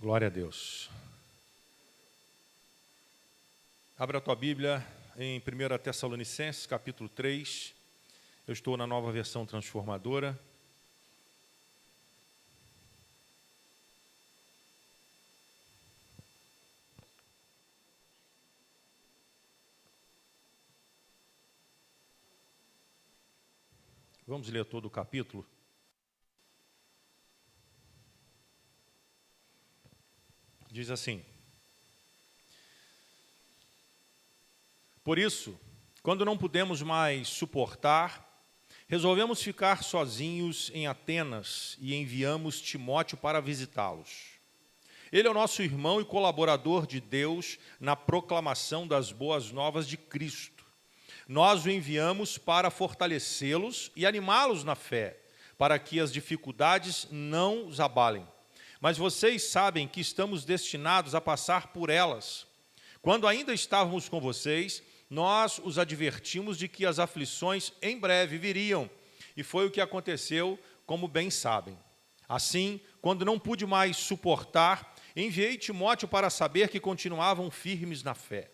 Glória a Deus. Abra a tua Bíblia em 1 Tessalonicenses, capítulo 3. Eu estou na Nova Versão Transformadora. Vamos ler todo o capítulo. Diz assim: Por isso, quando não pudemos mais suportar, resolvemos ficar sozinhos em Atenas e enviamos Timóteo para visitá-los. Ele é o nosso irmão e colaborador de Deus na proclamação das boas novas de Cristo. Nós o enviamos para fortalecê-los e animá-los na fé, para que as dificuldades não os abalem. Mas vocês sabem que estamos destinados a passar por elas. Quando ainda estávamos com vocês, nós os advertimos de que as aflições em breve viriam, e foi o que aconteceu, como bem sabem. Assim, quando não pude mais suportar, enviei Timóteo para saber que continuavam firmes na fé.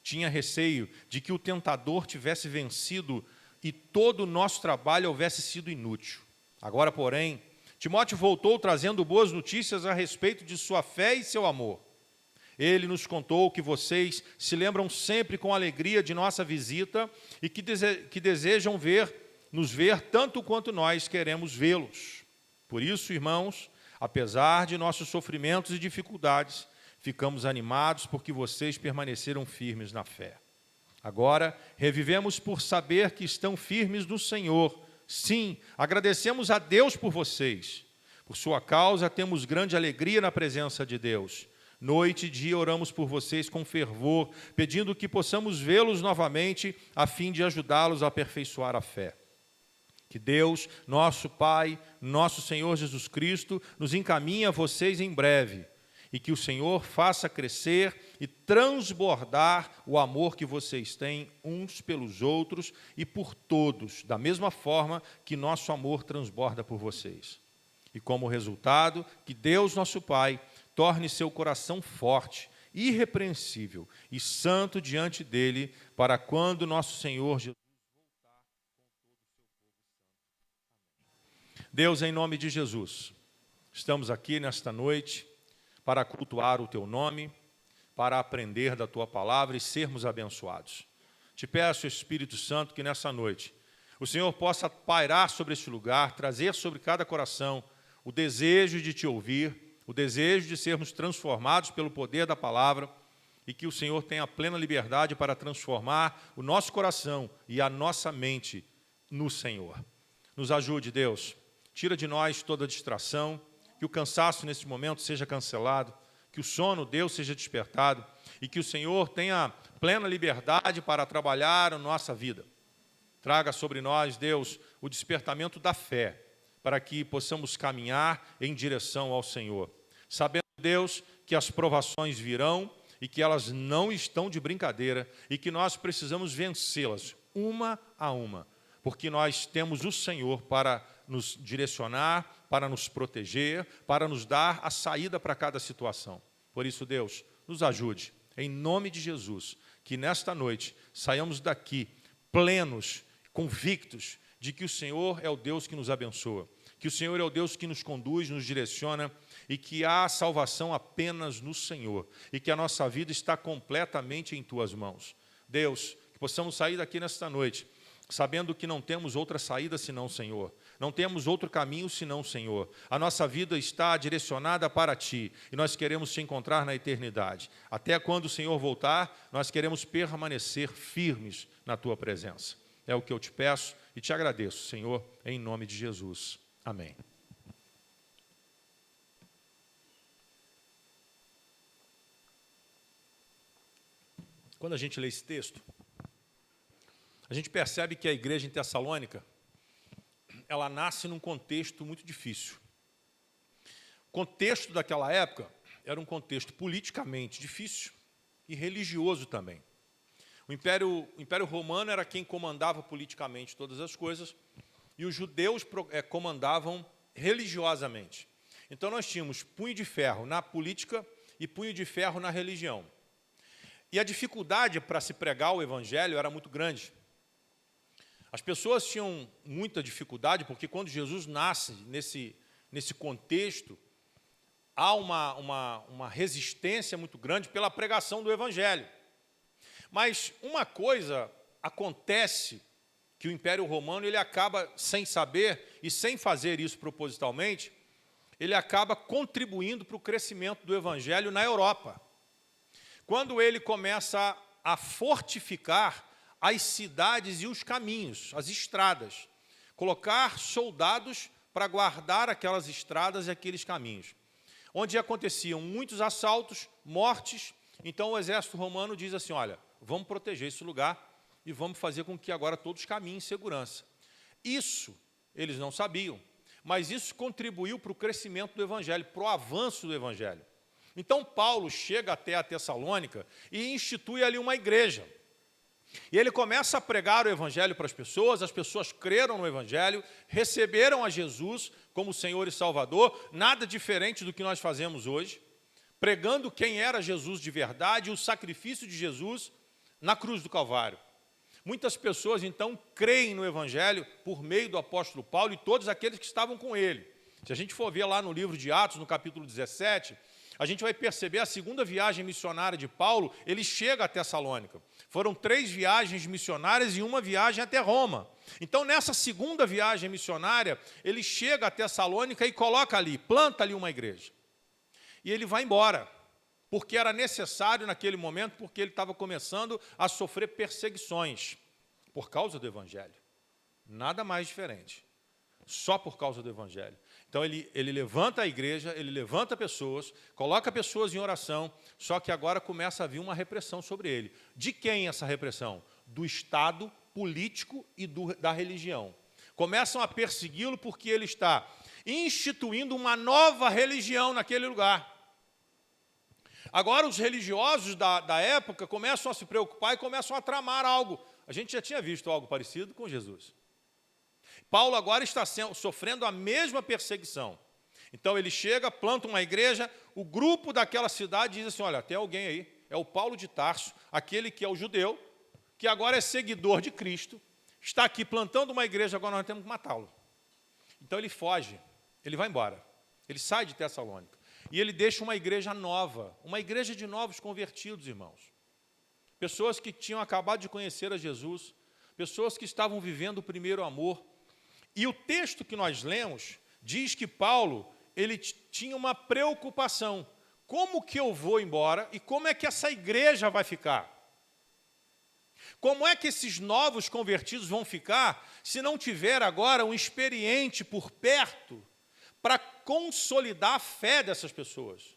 Tinha receio de que o tentador tivesse vencido e todo o nosso trabalho houvesse sido inútil. Agora, porém, Timóteo voltou trazendo boas notícias a respeito de sua fé e seu amor. Ele nos contou que vocês se lembram sempre com alegria de nossa visita e que desejam nos ver tanto quanto nós queremos vê-los. Por isso, irmãos, apesar de nossos sofrimentos e dificuldades, ficamos animados porque vocês permaneceram firmes na fé. Agora, revivemos por saber que estão firmes no Senhor. Sim, agradecemos a Deus por vocês. Por sua causa, temos grande alegria na presença de Deus. Noite e dia oramos por vocês com fervor, pedindo que possamos vê-los novamente, a fim de ajudá-los a aperfeiçoar a fé. Que Deus, nosso Pai, nosso Senhor Jesus Cristo, nos encaminhe a vocês em breve, e que o Senhor faça crescer e transbordar o amor que vocês têm uns pelos outros e por todos, da mesma forma que nosso amor transborda por vocês. E como resultado, que Deus, nosso Pai, torne seu coração forte, irrepreensível e santo diante dele, para quando nosso Senhor Jesus voltar com todo o seu povo santo. Deus, em nome de Jesus, estamos aqui nesta noite para cultuar o teu nome, para aprender da tua palavra e sermos abençoados. Te peço, Espírito Santo, que nessa noite o Senhor possa pairar sobre este lugar, trazer sobre cada coração o desejo de te ouvir, o desejo de sermos transformados pelo poder da palavra, e que o Senhor tenha plena liberdade para transformar o nosso coração e a nossa mente no Senhor. Nos ajude, Deus. Tira de nós toda distração, que o cansaço neste momento seja cancelado, que o sono, Deus, seja despertado, e que o Senhor tenha plena liberdade para trabalhar a nossa vida. Traga sobre nós, Deus, o despertamento da fé, para que possamos caminhar em direção ao Senhor. Sabendo, Deus, que as provações virão e que elas não estão de brincadeira e que nós precisamos vencê-las uma a uma, porque nós temos o Senhor para nos direcionar, para nos proteger, para nos dar a saída para cada situação. Por isso, Deus, nos ajude, em nome de Jesus, que nesta noite saiamos daqui plenos, convictos de que o Senhor é o Deus que nos abençoa, que o Senhor é o Deus que nos conduz, nos direciona, e que há salvação apenas no Senhor, e que a nossa vida está completamente em Tuas mãos. Deus, que possamos sair daqui nesta noite, sabendo que não temos outra saída senão o Senhor, não temos outro caminho senão o Senhor. A nossa vida está direcionada para Ti, e nós queremos Te encontrar na eternidade. Até quando o Senhor voltar, nós queremos permanecer firmes na Tua presença. É o que eu Te peço e Te agradeço, Senhor, em nome de Jesus. Amém. Quando a gente lê esse texto, a gente percebe que a igreja em Tessalônica, ela nasce num contexto muito difícil. O contexto daquela época era um contexto politicamente difícil e religioso também. O Império Romano era quem comandava politicamente todas as coisas, e os judeus comandavam religiosamente. Então nós tínhamos punho de ferro na política e punho de ferro na religião. E a dificuldade para se pregar o evangelho era muito grande. As pessoas tinham muita dificuldade, porque quando Jesus nasce nesse contexto, há uma resistência muito grande pela pregação do evangelho. Mas uma coisa acontece, que o Império Romano ele acaba, sem saber e sem fazer isso propositalmente, ele acaba contribuindo para o crescimento do evangelho na Europa. Quando ele começa a fortificar as cidades e os caminhos, as estradas, colocar soldados para guardar aquelas estradas e aqueles caminhos, onde aconteciam muitos assaltos, mortes. Então o exército romano diz assim, olha, vamos proteger esse lugar e vamos fazer com que agora todos caminhem em segurança. Isso eles não sabiam, mas isso contribuiu para o crescimento do evangelho, para o avanço do evangelho. Então Paulo chega até a Tessalônica e institui ali uma igreja. E ele começa a pregar o evangelho para as pessoas creram no evangelho, receberam a Jesus como Senhor e Salvador, nada diferente do que nós fazemos hoje, pregando quem era Jesus de verdade, o sacrifício de Jesus na cruz do Calvário. Muitas pessoas, então, creem no evangelho por meio do apóstolo Paulo e todos aqueles que estavam com ele. Se a gente for ver lá no livro de Atos, no capítulo 17, a gente vai perceber a segunda viagem missionária de Paulo, ele chega a Tessalônica. Foram 3 viagens missionárias e uma viagem até Roma. Então, nessa segunda viagem missionária, ele chega a Tessalônica e coloca ali, planta ali uma igreja. E ele vai embora, porque era necessário naquele momento, porque ele estava começando a sofrer perseguições por causa do evangelho. Nada mais diferente, só por causa do evangelho. Então, ele levanta a igreja, ele levanta pessoas, coloca pessoas em oração, só que agora começa a vir uma repressão sobre ele. De quem essa repressão? Do Estado político e da religião. Começam a persegui-lo porque ele está instituindo uma nova religião naquele lugar. Agora, os religiosos da época começam a se preocupar e começam a tramar algo. A gente já tinha visto algo parecido com Jesus. Paulo agora está sofrendo a mesma perseguição. Então ele chega, planta uma igreja, o grupo daquela cidade diz assim, olha, tem alguém aí, é o Paulo de Tarso, aquele que é o judeu, que agora é seguidor de Cristo, está aqui plantando uma igreja, agora nós temos que matá-lo. Então ele foge, ele vai embora, ele sai de Tessalônica, e ele deixa uma igreja nova, uma igreja de novos convertidos, irmãos. Pessoas que tinham acabado de conhecer a Jesus, pessoas que estavam vivendo o primeiro amor. E o texto que nós lemos diz que Paulo, ele tinha uma preocupação. Como que eu vou embora e como é que essa igreja vai ficar? Como é que esses novos convertidos vão ficar se não tiver agora um experiente por perto para consolidar a fé dessas pessoas?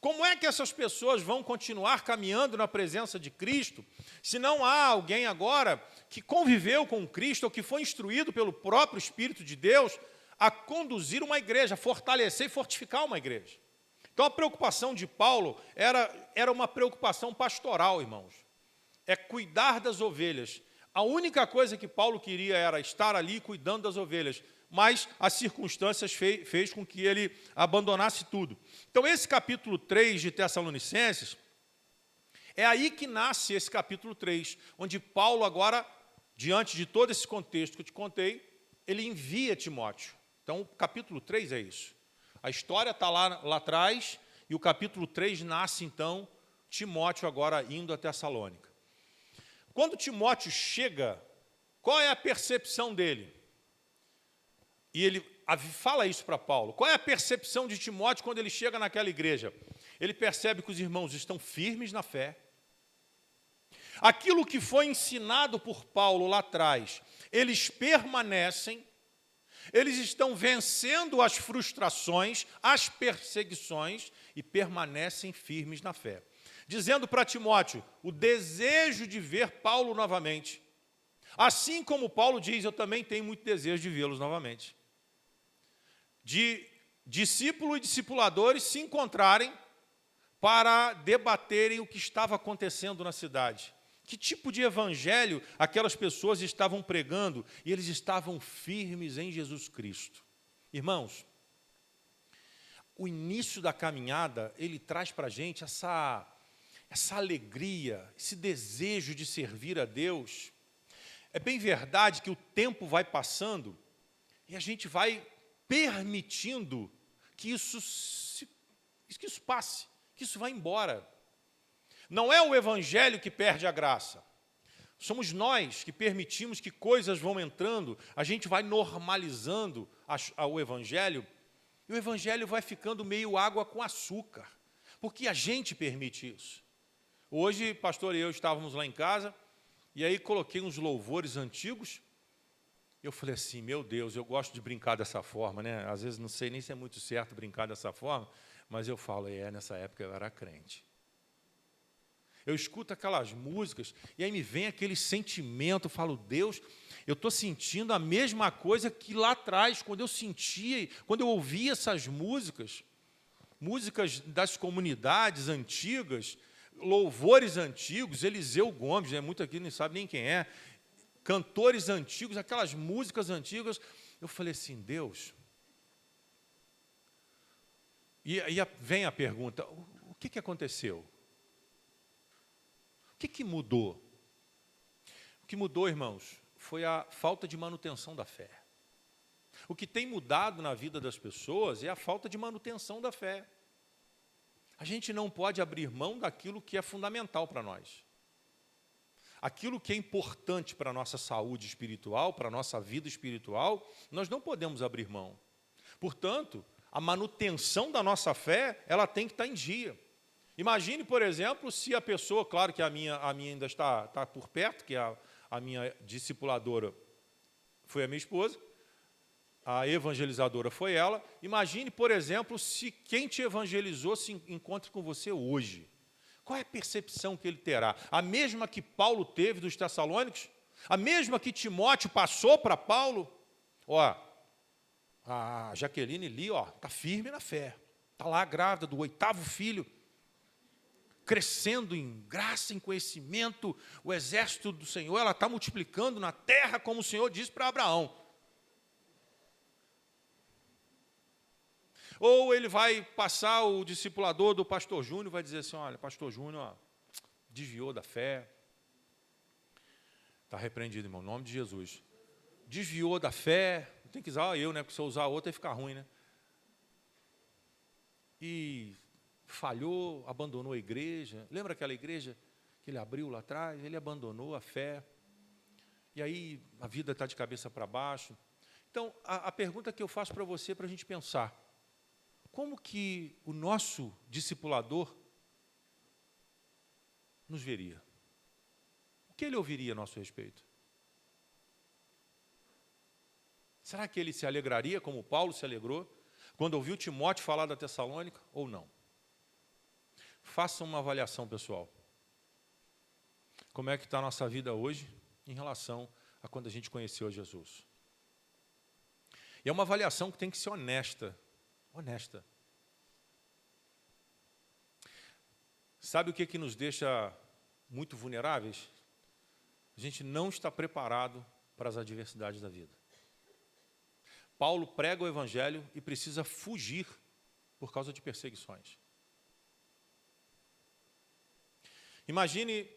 Como é que essas pessoas vão continuar caminhando na presença de Cristo se não há alguém agora que conviveu com Cristo ou que foi instruído pelo próprio Espírito de Deus a conduzir uma igreja, fortalecer e fortificar uma igreja? Então a preocupação de Paulo era uma preocupação pastoral, irmãos. É cuidar das ovelhas. A única coisa que Paulo queria era estar ali cuidando das ovelhas, mas as circunstâncias fez com que ele abandonasse tudo. Então, esse capítulo 3 de Tessalonicenses, é aí que nasce esse capítulo 3, onde Paulo agora, diante de todo esse contexto que eu te contei, ele envia Timóteo. Então, o capítulo 3 é isso. A história está lá atrás, e o capítulo 3 nasce, então, Timóteo agora indo a Tessalônica. Quando Timóteo chega, qual é a percepção dele? E ele fala isso para Paulo. Qual é a percepção de Timóteo quando ele chega naquela igreja? Ele percebe que os irmãos estão firmes na fé. Aquilo que foi ensinado por Paulo lá atrás, eles permanecem, eles estão vencendo as frustrações, as perseguições e permanecem firmes na fé. Dizendo para Timóteo o desejo de ver Paulo novamente. Assim como Paulo diz, eu também tenho muito desejo de vê-los novamente. De discípulo e discipuladores se encontrarem para debaterem o que estava acontecendo na cidade. Que tipo de evangelho aquelas pessoas estavam pregando e eles estavam firmes em Jesus Cristo. Irmãos, o início da caminhada, ele traz para a gente essa alegria, esse desejo de servir a Deus. É bem verdade que o tempo vai passando e a gente vai permitindo que isso passe, que isso vá embora. Não é o Evangelho que perde a graça. Somos nós que permitimos que coisas vão entrando, a gente vai normalizando o Evangelho, e o Evangelho vai ficando meio água com açúcar, porque a gente permite isso. Hoje, pastor e eu estávamos lá em casa, e aí coloquei uns louvores antigos, eu falei assim, meu Deus, eu gosto de brincar dessa forma, né? Às vezes não sei nem se é muito certo brincar dessa forma, mas eu falo, nessa época eu era crente. Eu escuto aquelas músicas e aí me vem aquele sentimento, eu falo, Deus, eu estou sentindo a mesma coisa que lá atrás, quando eu sentia, quando eu ouvia essas músicas das comunidades antigas, louvores antigos, Eliseu Gomes, muito aqui não sabe nem quem é, cantores antigos, aquelas músicas antigas, eu falei assim, Deus, e aí vem a pergunta, o que aconteceu? O que mudou? O que mudou, irmãos, foi a falta de manutenção da fé. O que tem mudado na vida das pessoas é a falta de manutenção da fé. A gente não pode abrir mão daquilo que é fundamental para nós. Aquilo que é importante para a nossa saúde espiritual, para a nossa vida espiritual, nós não podemos abrir mão. Portanto, a manutenção da nossa fé, ela tem que estar em dia. Imagine, por exemplo, se a pessoa, claro que a minha ainda está por perto, que a minha discipuladora foi a minha esposa, a evangelizadora foi ela. Imagine, por exemplo, se quem te evangelizou se encontre com você hoje. Qual é a percepção que ele terá? A mesma que Paulo teve dos Tessalônicos? A mesma que Timóteo passou para Paulo? Ó, a Jaqueline ali, está firme na fé. Está lá grávida do 8º filho. Crescendo em graça, em conhecimento, o exército do Senhor, ela está multiplicando na terra, como o Senhor disse para Abraão. Ou ele vai passar o discipulador do pastor Júnior, vai dizer assim, olha, pastor Júnior, desviou da fé. Está repreendido, irmão, em nome de Jesus. Desviou da fé, tem que usar eu, né? Porque se eu usar outra, vai ficar ruim, né? E falhou, abandonou a igreja. Lembra aquela igreja que ele abriu lá atrás? Ele abandonou a fé. E aí a vida está de cabeça para baixo. Então, a pergunta que eu faço para você, para a gente pensar, como que o nosso discipulador nos veria? O que ele ouviria a nosso respeito? Será que ele se alegraria como Paulo se alegrou quando ouviu Timóteo falar da Tessalônica ou não? Faça uma avaliação, pessoal. Como é que está a nossa vida hoje em relação a quando a gente conheceu Jesus? E é uma avaliação que tem que ser honesta. Honesta. Sabe o que nos deixa muito vulneráveis? A gente não está preparado para as adversidades da vida. Paulo prega o Evangelho e precisa fugir por causa de perseguições. Imagine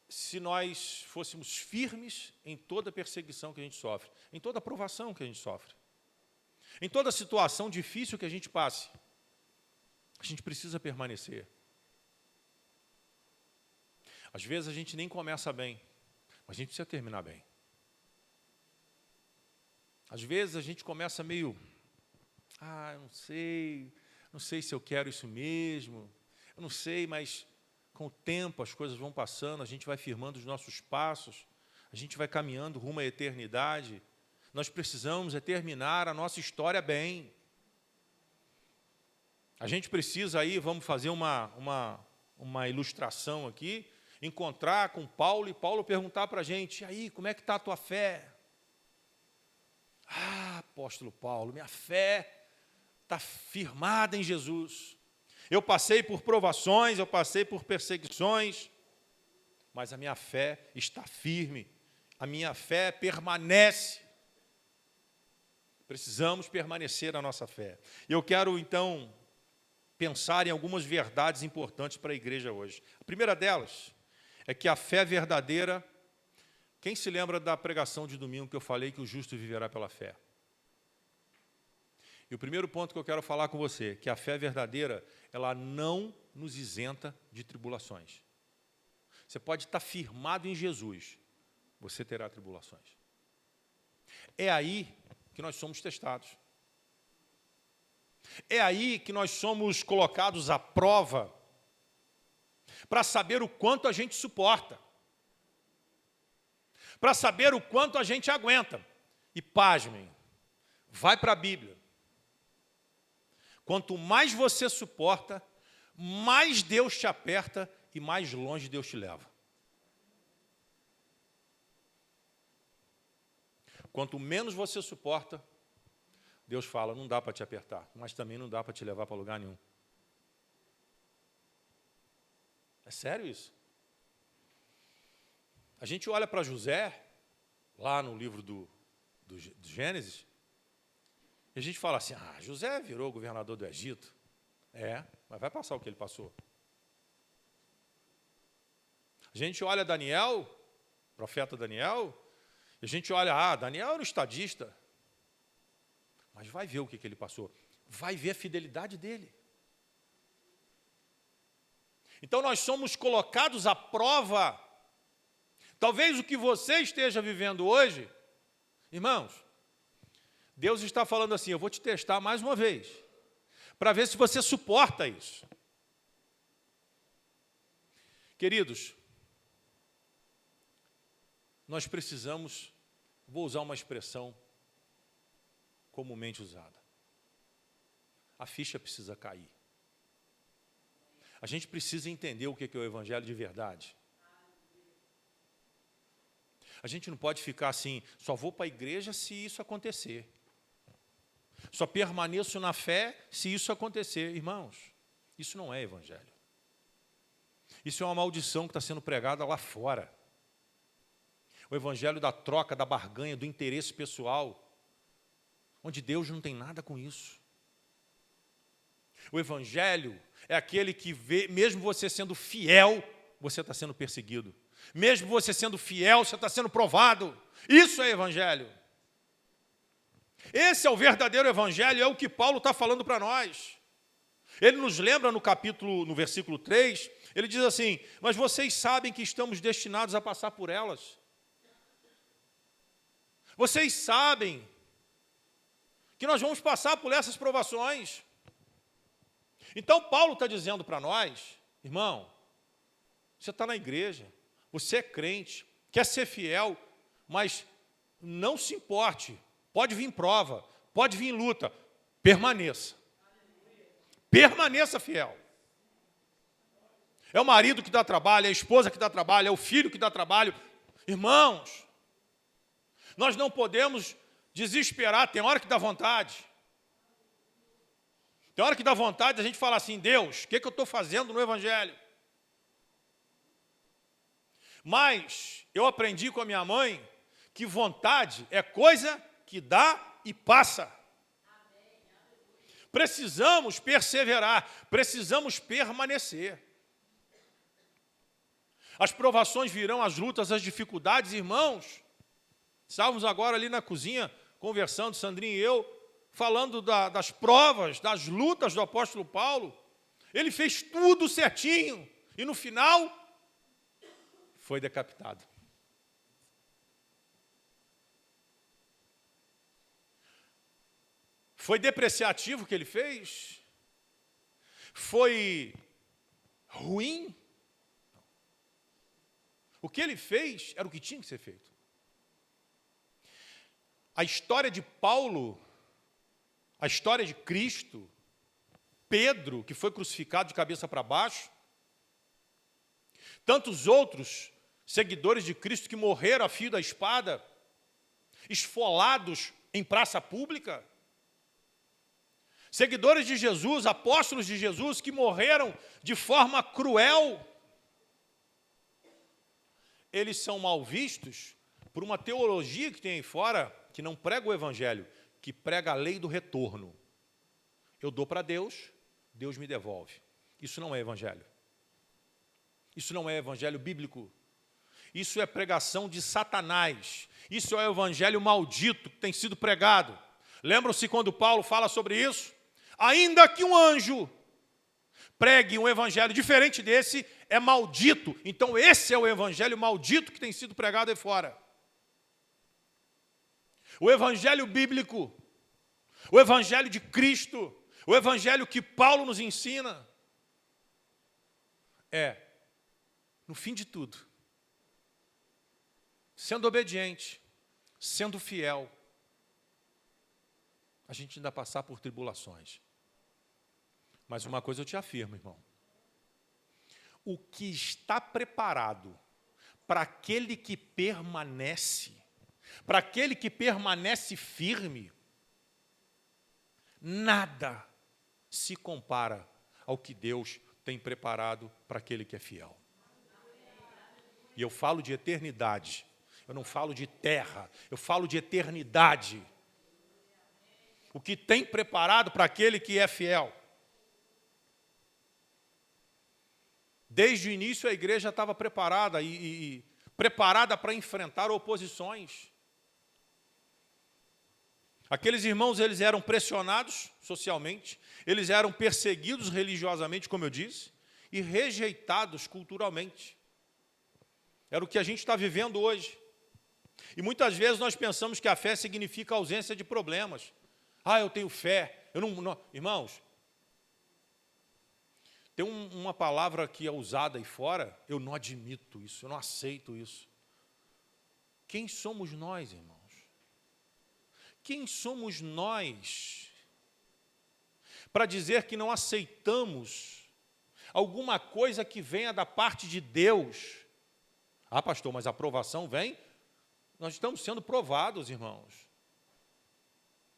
se nós fôssemos firmes em toda perseguição que a gente sofre, em toda provação que a gente sofre, em toda situação difícil que a gente passe. A gente precisa permanecer. Às vezes a gente nem começa bem, mas a gente precisa terminar bem. Às vezes a gente começa meio, eu não sei se eu quero isso mesmo, eu não sei, mas com o tempo as coisas vão passando, a gente vai firmando os nossos passos, a gente vai caminhando rumo à eternidade. Nós precisamos terminar a nossa história bem. A gente precisa aí, vamos fazer uma ilustração aqui, encontrar com Paulo e Paulo perguntar para a gente, e aí, como é que está a tua fé? Apóstolo Paulo, minha fé está firmada em Jesus. Eu passei por provações, eu passei por perseguições, mas a minha fé está firme, a minha fé permanece. Precisamos permanecer na nossa fé. E eu quero, então, pensar em algumas verdades importantes para a igreja hoje. A primeira delas é que a fé verdadeira... Quem se lembra da pregação de domingo que eu falei que o justo viverá pela fé? E o primeiro ponto que eu quero falar com você, que a fé verdadeira, ela não nos isenta de tribulações. Você pode estar firmado em Jesus, você terá tribulações. É aí que nós somos testados. É aí que nós somos colocados à prova para saber o quanto a gente suporta, para saber o quanto a gente aguenta. E pasmem, vai para a Bíblia. Quanto mais você suporta, mais Deus te aperta e mais longe Deus te leva. Quanto menos você suporta, Deus fala, não dá para te apertar, mas também não dá para te levar para lugar nenhum. É sério isso? A gente olha para José, lá no livro do Gênesis, e a gente fala assim, José virou governador do Egito. Mas vai passar o que ele passou. A gente olha Daniel, profeta Daniel, e a gente olha, Daniel era um estadista. Mas vai ver o que ele passou. Vai ver a fidelidade dele. Então nós somos colocados à prova. Talvez o que você esteja vivendo hoje, irmãos, Deus está falando assim, eu vou te testar mais uma vez, para ver se você suporta isso. Queridos, nós precisamos, vou usar uma expressão comumente usada, a ficha precisa cair. A gente precisa entender o que é o evangelho de verdade. A gente não pode ficar assim, só vou para a igreja se isso acontecer. Só permaneço na fé se isso acontecer. Irmãos, isso não é evangelho. Isso é uma maldição que está sendo pregada lá fora. O evangelho da troca, da barganha, do interesse pessoal, onde Deus não tem nada com isso. O evangelho é aquele que vê, mesmo você sendo fiel, você está sendo perseguido. Mesmo você sendo fiel, você está sendo provado. Isso é evangelho. Esse é o verdadeiro evangelho, é o que Paulo está falando para nós. Ele nos lembra no versículo 3, ele diz assim, mas vocês sabem que estamos destinados a passar por elas. Vocês sabem que nós vamos passar por essas provações. Então Paulo está dizendo para nós, irmão, você está na igreja, você é crente, quer ser fiel, mas não se importe. Pode vir prova, pode vir luta, permaneça. Permaneça fiel. É o marido que dá trabalho, é a esposa que dá trabalho, é o filho que dá trabalho. Irmãos, nós não podemos desesperar, tem hora que dá vontade. Tem hora que dá vontade a gente falar assim, Deus, o que eu estou fazendo no evangelho? Mas eu aprendi com a minha mãe que vontade é coisa que dá e passa. Precisamos perseverar, precisamos permanecer. As provações virão, as lutas, as dificuldades, irmãos. Estávamos agora ali na cozinha, conversando, Sandrinha e eu, falando das provas, das lutas do apóstolo Paulo. Ele fez tudo certinho e no final foi decapitado. Foi depreciativo o que ele fez? Foi ruim? O que ele fez era o que tinha que ser feito. A história de Paulo, a história de Cristo, Pedro, que foi crucificado de cabeça para baixo, tantos outros seguidores de Cristo que morreram a fio da espada, esfolados em praça pública, seguidores de Jesus, apóstolos de Jesus, que morreram de forma cruel, eles são mal vistos por uma teologia que tem aí fora, que não prega o evangelho, que prega a lei do retorno. Eu dou para Deus, Deus me devolve. Isso não é evangelho. Isso não é evangelho bíblico. Isso é pregação de Satanás. Isso é o evangelho maldito que tem sido pregado. Lembram-se quando Paulo fala sobre isso? Ainda que um anjo pregue um evangelho diferente desse, é maldito. Então esse é o evangelho maldito que tem sido pregado aí fora. O evangelho bíblico, o evangelho de Cristo, o evangelho que Paulo nos ensina, é, no fim de tudo, sendo obediente, sendo fiel, a gente ainda passar por tribulações. Mas uma coisa eu te afirmo, irmão. O que está preparado para aquele que permanece, para aquele que permanece firme, nada se compara ao que Deus tem preparado para aquele que é fiel. E eu falo de eternidade, eu não falo de terra, eu falo de eternidade. O que tem preparado para aquele que é fiel. Desde o início a igreja estava preparada e preparada para enfrentar oposições. Aqueles irmãos, eles eram pressionados socialmente, eles eram perseguidos religiosamente, como eu disse, e rejeitados culturalmente. Era o que a gente está vivendo hoje. E muitas vezes nós pensamos que a fé significa ausência de problemas. Ah, eu tenho fé. Eu não. Irmãos, tem uma palavra que é usada aí fora, eu não admito isso, eu não aceito isso. Quem somos nós, irmãos? Quem somos nós para dizer que não aceitamos alguma coisa que venha da parte de Deus? Ah, pastor, mas a provação vem? Nós estamos sendo provados, irmãos.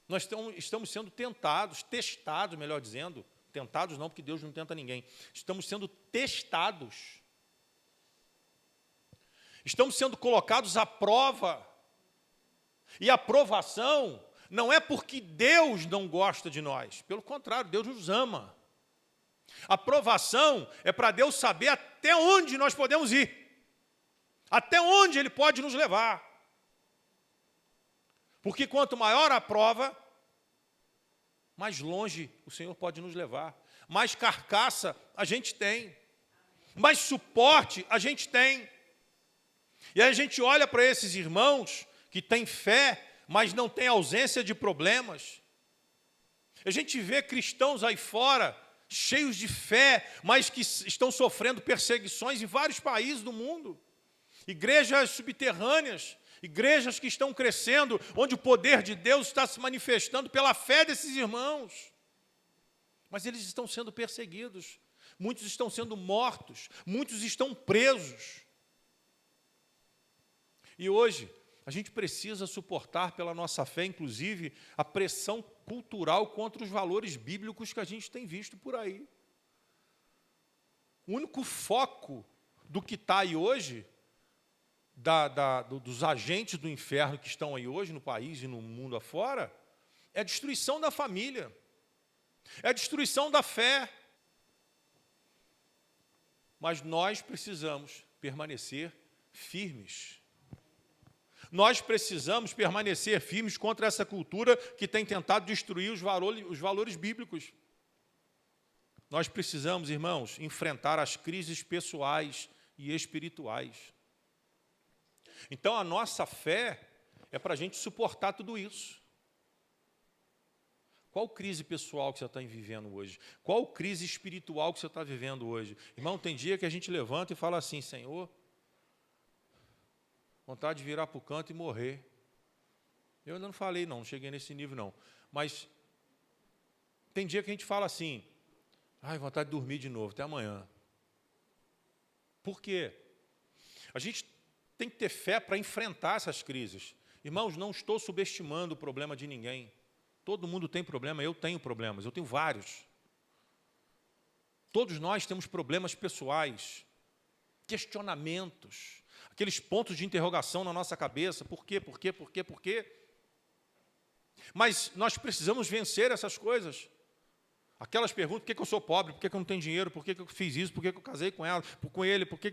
Nós estamos sendo tentados, testados, melhor dizendo. Tentados não, porque Deus não tenta ninguém. Estamos sendo testados. Estamos sendo colocados à prova. E a provação não é porque Deus não gosta de nós. Pelo contrário, Deus nos ama. A provação é para Deus saber até onde nós podemos ir. Até onde Ele pode nos levar. Porque quanto maior a prova, mais longe o Senhor pode nos levar. Mais carcaça a gente tem. Mais suporte a gente tem. E aí a gente olha para esses irmãos que têm fé, mas não têm ausência de problemas. A gente vê cristãos aí fora, cheios de fé, mas que estão sofrendo perseguições em vários países do mundo. Igrejas subterrâneas, igrejas que estão crescendo, onde o poder de Deus está se manifestando pela fé desses irmãos. Mas eles estão sendo perseguidos, muitos estão sendo mortos, muitos estão presos. E hoje, a gente precisa suportar pela nossa fé, inclusive, a pressão cultural contra os valores bíblicos que a gente tem visto por aí. O único foco do que está aí hoje, dos agentes do inferno que estão aí hoje no país e no mundo afora, é a destruição da família, é a destruição da fé. Mas nós precisamos permanecer firmes. Nós precisamos permanecer firmes contra essa cultura que tem tentado destruir os valores bíblicos. Nós precisamos, irmãos, enfrentar as crises pessoais e espirituais. Então, a nossa fé é para a gente suportar tudo isso. Qual crise pessoal que você está vivendo hoje? Qual crise espiritual que você está vivendo hoje? Irmão, tem dia que a gente levanta e fala assim, Senhor, vontade de virar para o canto e morrer. Eu ainda não falei, não cheguei nesse nível, não. Mas tem dia que a gente fala assim, ai, vontade de dormir de novo, até amanhã. Por quê? A gente tem que ter fé para enfrentar essas crises. Irmãos, não estou subestimando o problema de ninguém. Todo mundo tem problema, eu tenho problemas, eu tenho vários. Todos nós temos problemas pessoais, questionamentos, aqueles pontos de interrogação na nossa cabeça. Por quê, por quê, por quê, por quê? Mas nós precisamos vencer essas coisas. Aquelas perguntas, por que eu sou pobre, por que eu não tenho dinheiro, por que eu fiz isso, por que eu casei com ela, com ele, por quê?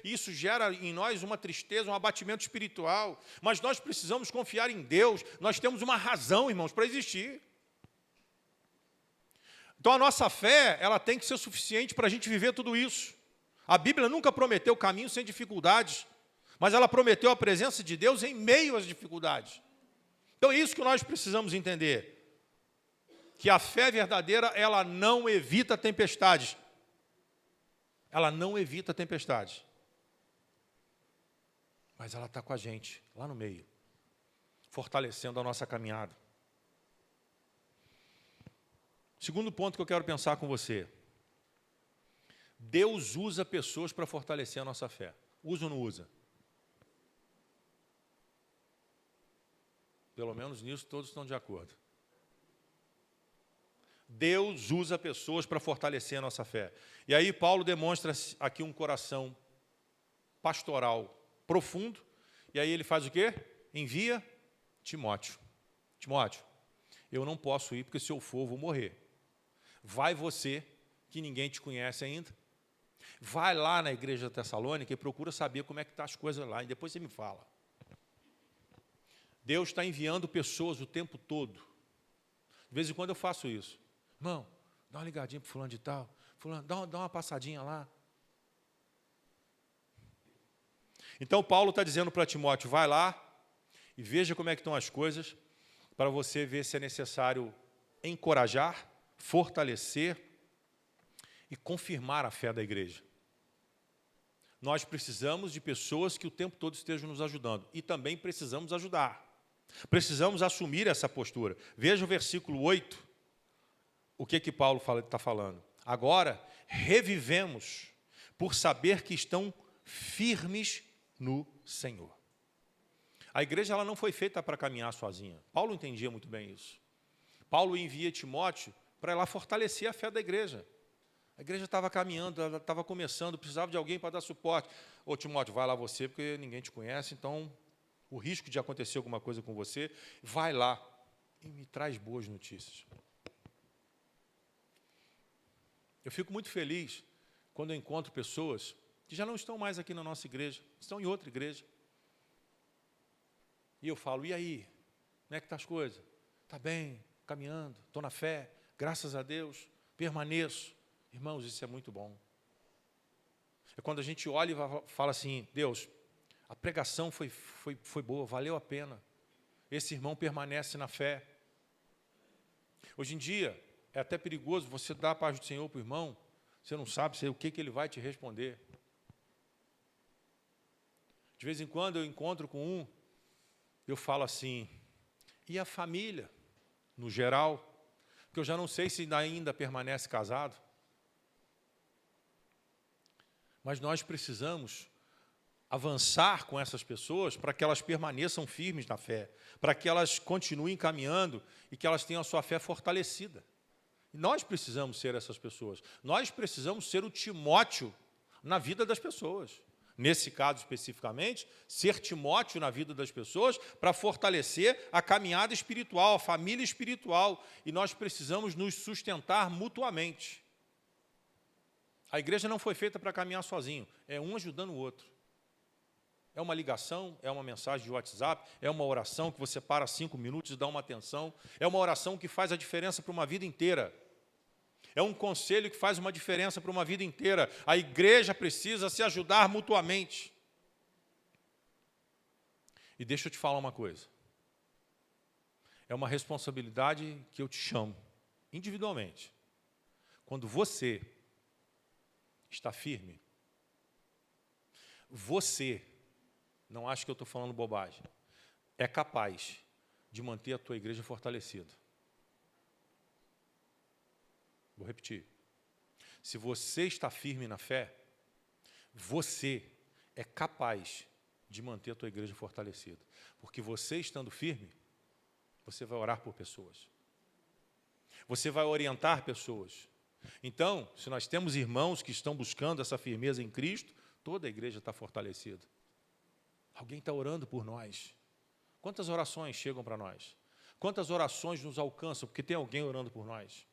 Isso gera em nós uma tristeza, um abatimento espiritual. Mas nós precisamos confiar em Deus, nós temos uma razão, irmãos, para existir. Então a nossa fé, ela tem que ser suficiente para a gente viver tudo isso. A Bíblia nunca prometeu caminho sem dificuldades, mas ela prometeu a presença de Deus em meio às dificuldades. Então é isso que nós precisamos entender. Que a fé verdadeira, ela não evita tempestades. Ela não evita tempestades. Mas ela está com a gente, lá no meio, fortalecendo a nossa caminhada. Segundo ponto que eu quero pensar com você. Deus usa pessoas para fortalecer a nossa fé. Usa ou não usa? Pelo menos nisso todos estão de acordo. Deus usa pessoas para fortalecer a nossa fé. E aí Paulo demonstra aqui um coração pastoral profundo. E aí ele faz o quê? Envia Timóteo. Timóteo, eu não posso ir porque se eu for eu vou morrer. Vai você, que ninguém te conhece ainda. Vai lá na igreja de Tessalônica e procura saber como é que estão as coisas lá. E depois você me fala. Deus está enviando pessoas o tempo todo. De vez em quando eu faço isso. Irmão, dá uma ligadinha para fulano de tal. Fulano, dá uma passadinha lá. Então, Paulo está dizendo para Timóteo, vai lá e veja como é que estão as coisas, para você ver se é necessário encorajar, fortalecer e confirmar a fé da igreja. Nós precisamos de pessoas que o tempo todo estejam nos ajudando. E também precisamos ajudar. Precisamos assumir essa postura. Veja o versículo 8. O que Paulo está falando? Agora, revivemos por saber que estão firmes no Senhor. A igreja ela não foi feita para caminhar sozinha. Paulo entendia muito bem isso. Paulo envia Timóteo para ir lá fortalecer a fé da igreja. A igreja estava caminhando, ela estava começando, precisava de alguém para dar suporte. Ô Timóteo, vai lá você, porque ninguém te conhece, então o risco de acontecer alguma coisa com você, vai lá e me traz boas notícias. Eu fico muito feliz quando eu encontro pessoas que já não estão mais aqui na nossa igreja, estão em outra igreja. E eu falo, e aí? Como é que estão as coisas? Está bem, caminhando, estou na fé, graças a Deus, permaneço. Irmãos, isso é muito bom. É quando a gente olha e fala assim, Deus, a pregação foi boa, valeu a pena. Esse irmão permanece na fé. Hoje em dia, é até perigoso você dar a paz do Senhor para o irmão, você não sabe o que ele vai te responder. De vez em quando eu encontro com um, eu falo assim, e a família, no geral, porque eu já não sei se ainda permanece casado. Mas nós precisamos avançar com essas pessoas para que elas permaneçam firmes na fé, para que elas continuem caminhando e que elas tenham a sua fé fortalecida. E nós precisamos ser essas pessoas. Nós precisamos ser o Timóteo na vida das pessoas. Nesse caso especificamente, ser Timóteo na vida das pessoas para fortalecer a caminhada espiritual, a família espiritual. E nós precisamos nos sustentar mutuamente. A igreja não foi feita para caminhar sozinho, é um ajudando o outro. É uma ligação, é uma mensagem de WhatsApp, é uma oração que você para 5 minutos e dá uma atenção, é uma oração que faz a diferença para uma vida inteira. É um conselho que faz uma diferença para uma vida inteira. A igreja precisa se ajudar mutuamente. E deixa eu te falar uma coisa. É uma responsabilidade que eu te chamo, individualmente. Quando você está firme, você, não acho que eu estou falando bobagem, é capaz de manter a tua igreja fortalecida. Vou repetir. Se você está firme na fé, você é capaz de manter a tua igreja fortalecida. Porque você estando firme, você vai orar por pessoas. Você vai orientar pessoas. Então, se nós temos irmãos que estão buscando essa firmeza em Cristo, toda a igreja está fortalecida. Alguém está orando por nós. Quantas orações chegam para nós? Quantas orações nos alcançam porque tem alguém orando por nós?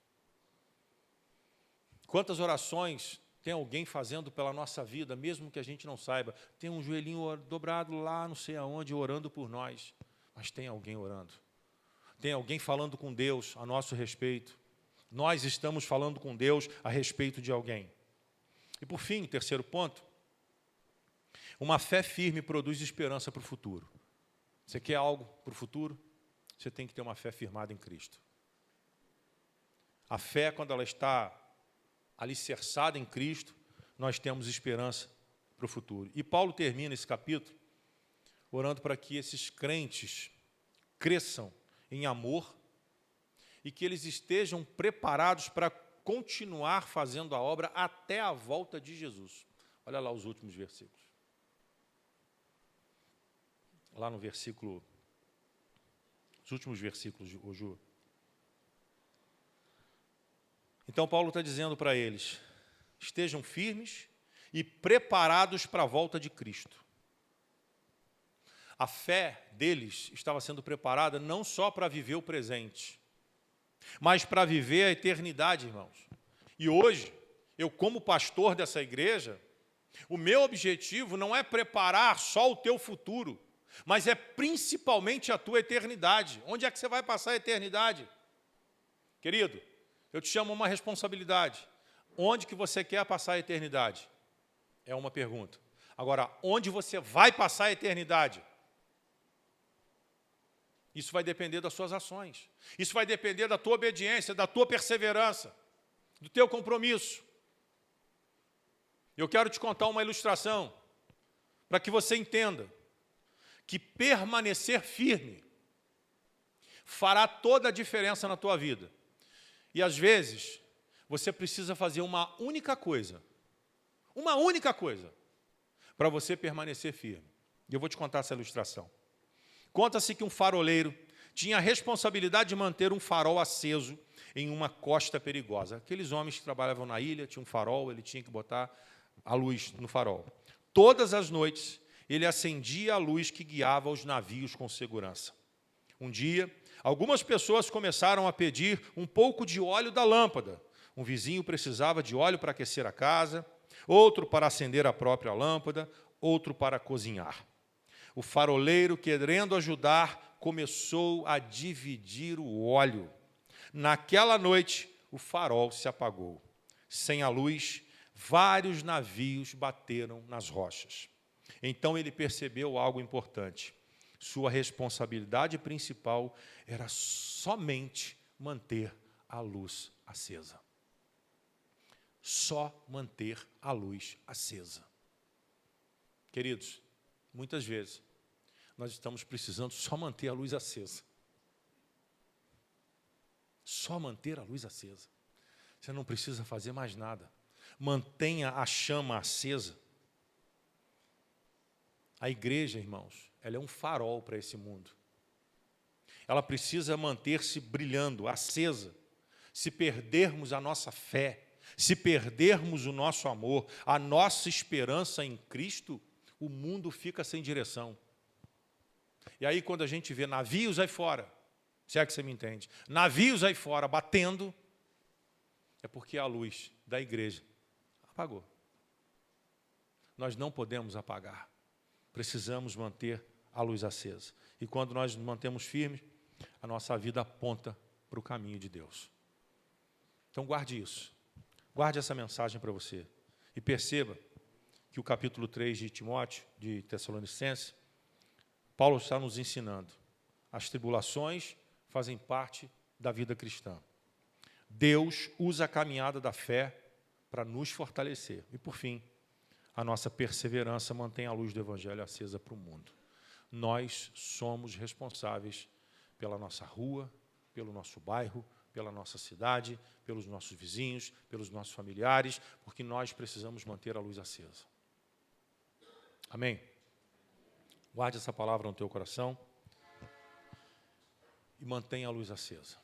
Quantas orações tem alguém fazendo pela nossa vida, mesmo que a gente não saiba? Tem um joelhinho dobrado lá, não sei aonde, orando por nós. Mas tem alguém orando. Tem alguém falando com Deus a nosso respeito. Nós estamos falando com Deus a respeito de alguém. E por fim, terceiro ponto, uma fé firme produz esperança para o futuro. Você quer algo para o futuro? Você tem que ter uma fé firmada em Cristo. A fé, quando ela está alicerçada em Cristo, nós temos esperança para o futuro. E Paulo termina esse capítulo orando para que esses crentes cresçam em amor e que eles estejam preparados para continuar fazendo a obra até a volta de Jesus. Olha lá os últimos versículos. Lá no versículo, os últimos versículos, Ju. Então, Paulo está dizendo para eles, estejam firmes e preparados para a volta de Cristo. A fé deles estava sendo preparada não só para viver o presente, mas para viver a eternidade, irmãos. E hoje, eu como pastor dessa igreja, o meu objetivo não é preparar só o teu futuro, mas é principalmente a tua eternidade. Onde é que você vai passar a eternidade? Querido, eu te chamo a uma responsabilidade. Onde que você quer passar a eternidade? É uma pergunta. Agora, onde você vai passar a eternidade? Isso vai depender das suas ações. Isso vai depender da tua obediência, da tua perseverança, do teu compromisso. Eu quero te contar uma ilustração para que você entenda que permanecer firme fará toda a diferença na tua vida. E, às vezes, você precisa fazer uma única coisa, para você permanecer firme. E eu vou te contar essa ilustração. Conta-se que um faroleiro tinha a responsabilidade de manter um farol aceso em uma costa perigosa. Aqueles homens que trabalhavam na ilha, tinham um farol, ele tinha que botar a luz no farol. Todas as noites, ele acendia a luz que guiava os navios com segurança. Um dia, algumas pessoas começaram a pedir um pouco de óleo da lâmpada. Um vizinho precisava de óleo para aquecer a casa, outro para acender a própria lâmpada, outro para cozinhar. O faroleiro, querendo ajudar, começou a dividir o óleo. Naquela noite, o farol se apagou. Sem a luz, vários navios bateram nas rochas. Então ele percebeu algo importante. Sua responsabilidade principal era somente manter a luz acesa. Só manter a luz acesa. Queridos, muitas vezes, nós estamos precisando só manter a luz acesa. Só manter a luz acesa. Você não precisa fazer mais nada. Mantenha a chama acesa. A igreja, irmãos, ela é um farol para esse mundo. Ela precisa manter-se brilhando, acesa. Se perdermos a nossa fé, se perdermos o nosso amor, a nossa esperança em Cristo, o mundo fica sem direção. E aí, quando a gente vê navios aí fora, se é que você me entende, navios aí fora batendo, é porque a luz da igreja apagou. Nós não podemos apagar. Precisamos manter a luz acesa. E quando nós nos mantemos firmes, a nossa vida aponta para o caminho de Deus. Então, guarde isso. Guarde essa mensagem para você. E perceba que o capítulo 3 de Timóteo, de Tessalonicenses, Paulo está nos ensinando. As tribulações fazem parte da vida cristã. Deus usa a caminhada da fé para nos fortalecer. E, por fim, a nossa perseverança mantém a luz do Evangelho acesa para o mundo. Nós somos responsáveis pela nossa rua, pelo nosso bairro, pela nossa cidade, pelos nossos vizinhos, pelos nossos familiares, porque nós precisamos manter a luz acesa. Amém? Guarde essa palavra no teu coração e mantenha a luz acesa.